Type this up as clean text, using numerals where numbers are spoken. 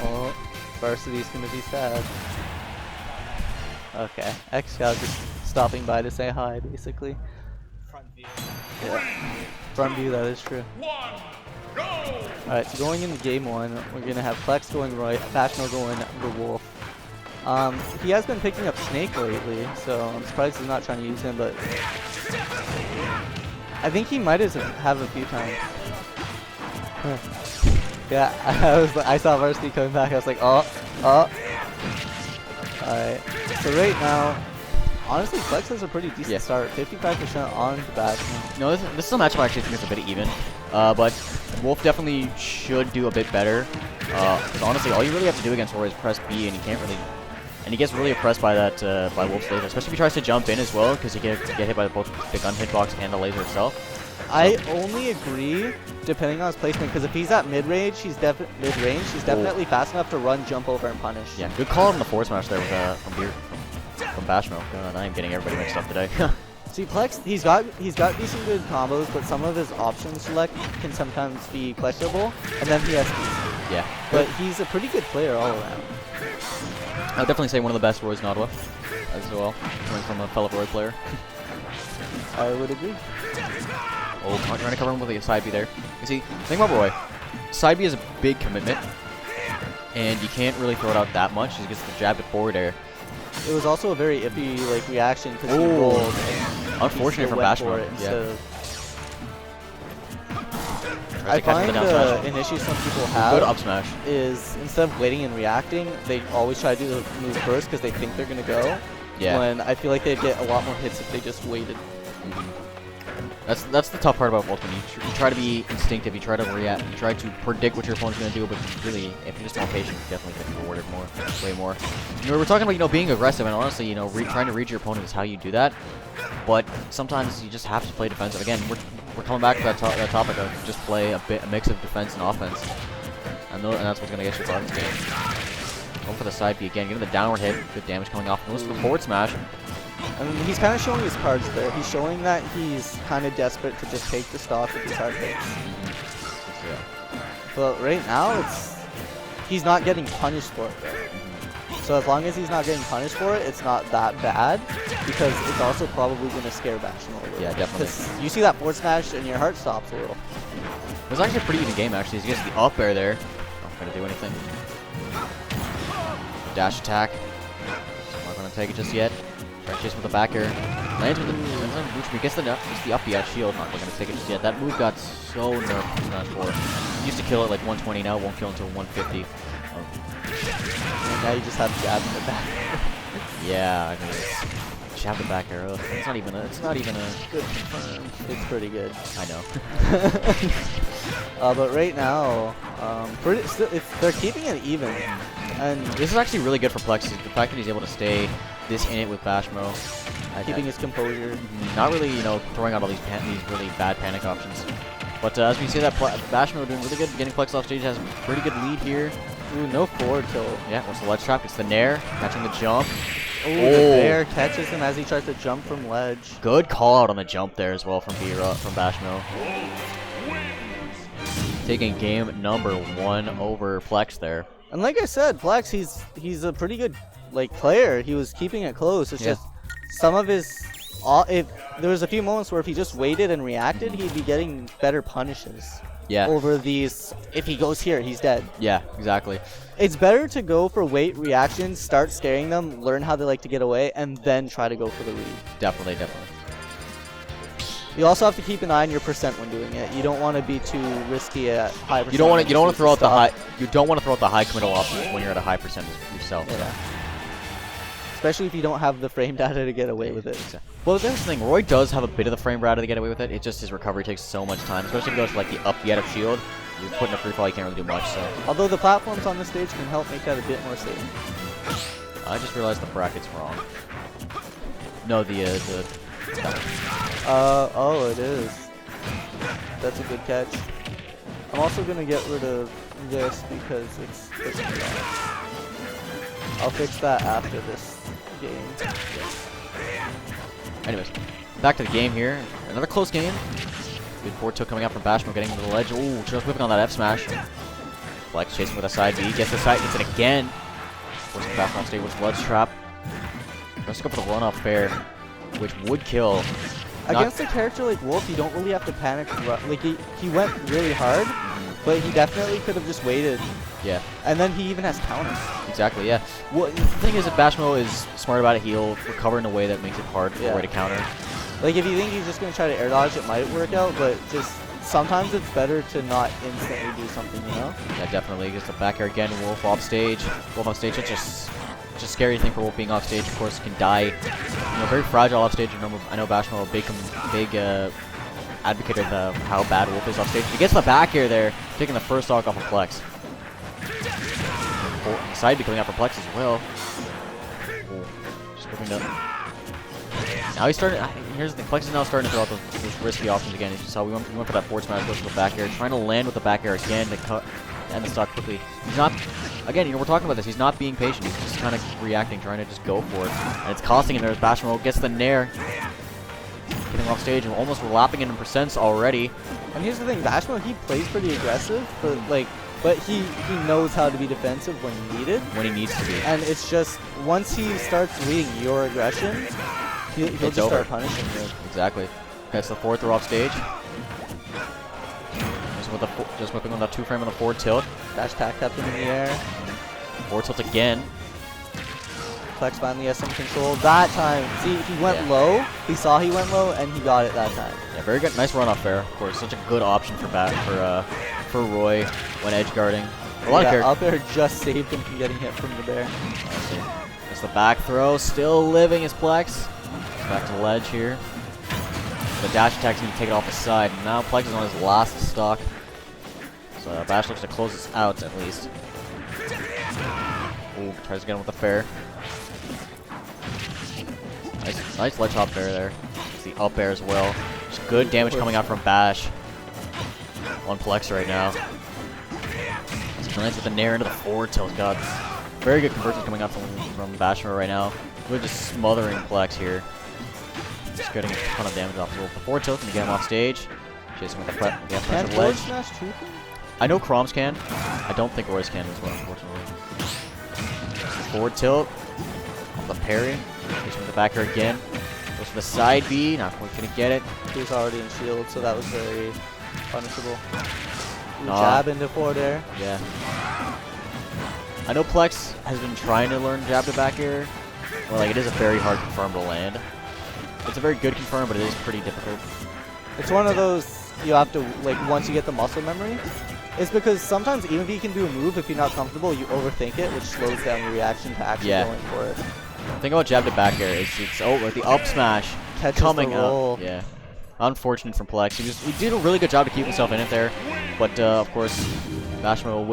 Oh, Varsity's gonna be sad. Okay, X-Scout just stopping by to say hi, basically. Front view. Yeah. Front view, that is true. Alright, so going into game 1, we're gonna have Plex going right, Bashmo going the Wolf. He has been picking up Snake lately, so I'm surprised he's not trying to use him, but I think he might have a few times. Yeah, I saw Varsity coming back. I was like, oh. Alright, so right now, honestly, Plex has a pretty decent start. 55% on the Bashmo. No, this is a matchup I actually think is a bit even, but Wolf definitely should do a bit better. Because honestly, all you really have to do against Roy is press B, and he can't really. And he gets really oppressed by that by Wolf's laser, especially if he tries to jump in as well, because he can get hit by both the gun hitbox and the laser itself. So. I only agree depending on his placement, because if he's at mid-range, he's definitely fast enough to run, jump over, and punish. Yeah, good call on the forward smash there with, from Bashmo. God, I am getting everybody mixed up today. See, Plex, he's got decent good combos, but some of his option select can sometimes be questionable, and then he has to. Yeah. But he's a pretty good player all around. I would definitely say one of the best Roys in Ottawa as well, coming from a fellow Roy player. I would agree. Oh, trying to cover him with a side B there. You see, the thing about Roy, side B is a big commitment, and you can't really throw it out that much. He gets the jab to forward air. It was also a very iffy reaction because he rolled. Unfortunate for Bashmo. Yeah. I find an issue some people have good up smash is instead of waiting and reacting, they always try to do the move first because they think they're gonna go. Yeah. When I feel like they'd get a lot more hits if they just waited. That's the tough part about Ultimate. You try to be instinctive, you try to react, you try to predict what your opponent's going to do, but really, if you're just more patient, you definitely get rewarded more, way more. You know, we're talking about, being aggressive, and honestly, trying to read your opponent is how you do that, but sometimes you just have to play defensive. Again, we're coming back to that topic of just play a mix of defense and offense, and that's what's going to get you far in this game. Going for the side B again, getting the downward hit, good damage coming off, and the forward smash. I mean, he's kind of showing his cards there. He's showing that he's kind of desperate to just take the stock with his hard hits. Yeah. But right now, he's not getting punished for it, though. So as long as he's not getting punished for it, it's not that bad, because it's also probably going to scare Bashmo a little. Yeah, definitely. Because you see that forward smash and your heart stops a little. It was actually a pretty even game, actually. He gets the up air there. Not going to do anything. Dash attack. Not going to take it just yet. Try to chase with the back air. Lands with the gets the up B out shield. Not going to take it just yet. That move got so nerfed in Smash 4. Used to kill it like 120, now it won't kill until 150. And now you just have jab in the back. Yeah, I mean, jab the back arrow. It's not even a good confirm. It's pretty good. I know. But right now, they're keeping it even. And this is actually really good for Plex. The fact that he's able to stay this in it with Bashmo, keeping his composure, not really, throwing out all these really bad panic options. But as we see that Bashmo doing really good, getting Plex off stage, has a pretty good lead here. Ooh, no forward tilt. Yeah, what's the ledge trap? It's the nair, catching the jump. Ooh, the nair catches him as he tries to jump from ledge. Good call out on the jump there as well from Bashmo. Taking game number 1 over Plex there. And like I said, Plex, he's a pretty good player. He was keeping it close. It's just some of his if there was a few moments where if he just waited and reacted, he'd be getting better punishes. Yeah. Over these, if he goes here, he's dead. Yeah, exactly. It's better to go for wait reactions, start scaring them, learn how they like to get away, and then try to go for the read. Definitely. You also have to keep an eye on your percent when doing it. You don't want to be too risky at high percent. You don't want to throw out the high. You don't want to throw out the high committal options when you're at a high percentage yourself. Yeah. Especially if you don't have the frame data to get away with it. Well, that's the thing. Roy does have a bit of the frame data to get away with it. It's just his recovery takes so much time, especially if he goes for the up yet of shield. You're putting a free fall, you can't really do much. So. Although the platforms on this stage can help make that a bit more safe. I just realized the bracket's wrong. No, oh, it is. That's a good catch. I'm also gonna get rid of this because it's I'll fix that after this game. Anyways, back to the game here. Another close game. Good forward tilt coming out from Bashmo, getting into the ledge. Ooh, just whipping on that F smash. Plex chasing with a side B. Gets the side, gets it again. Forcing back on stage with Blood's Trap. Let's go for the run-off fair, which would kill. Against a character like Wolf, you don't really have to panic. Like, he went really hard, but he definitely could have just waited. Yeah. And then he even has counters. Exactly, yeah. Well, the thing is, if Bashmo is smart about it, he'll recover in a way that makes it hard for Roy to counter. Like, if you think he's just going to try to air dodge, it might work out, but just sometimes it's better to not instantly do something, you know? Yeah, definitely. Gets the back air again. Wolf off stage. Wolf off stage. It's just a scary thing for Wolf being off stage. Of course, can die. You know, very fragile off stage. I know Bashmo, a big advocate of how bad Wolf is off stage. He gets the back air there, taking the first stock off of Plex. Side B coming out for Plex as well. Just looking up. Now he's starting. Here's the thing. Plex is now starting to throw out those risky options again. As you saw, we went for that forward smash, goes to the back air, trying to land with the back air again to end the stock quickly. He's not. Again, you know, we're talking about this. He's not being patient. He's just kind of reacting, trying to just go for it, and it's costing him there. As Bashmo gets the nair, getting off stage and almost lapping in percents already. And here's the thing, Bashmo, he plays pretty aggressive, but he knows how to be defensive when needed. When he needs to be. And it's just, once he starts reading your aggression, he'll just start punishing you. Exactly. Gets the forward throw off stage. Just whipping on that 2-frame on the forward tilt. Dash tack kept him in the air. Forward tilt again. Plex finally has some control. That time, see, he went low. He saw he went low, and he got it that time. Yeah, very good. Nice run off there. Of course, such a good option for Roy when edge guarding. A lot of characters. Up air just saved him from getting hit from the bear. That's the back throw. Still living is Plex. Back to the ledge here. The dash attack's going to take it off the side. Now Plex is on his last stock. So Bash looks to close this out at least. Ooh, tries to get him with the fair. Nice ledge hop fair there. It's the up air as well. Just good damage coming out from Bash on Plex right now. Nice with the nair into the forward tilt. God, very good conversions coming out from Bashmo right now. We're just smothering Plex here. Just getting a ton of damage off the forward tilt and get him off stage. Chasing with the ledge. Smash too? I know Chroms can. I don't think Royce can as well, unfortunately. Forward tilt. On the parry. Chasing with the back air again. Goes for the side B. Not quite gonna get it. He was already in shield, so that was very punishable. Jab into forward air. Yeah. I know Plex has been trying to learn jab to back air. Well, like, it is a very hard confirm to land. It's a very good confirm, but it is pretty difficult. It's one of those you have to, like, once you get the muscle memory. It's because sometimes even if you can do a move, if you're not comfortable, you overthink it, which slows down your reaction to actually going for it. The thing about jab to back air is like the up smash coming up. Yeah. Unfortunate from Plex. He did a really good job to keep himself in it there, but of course, Bashmo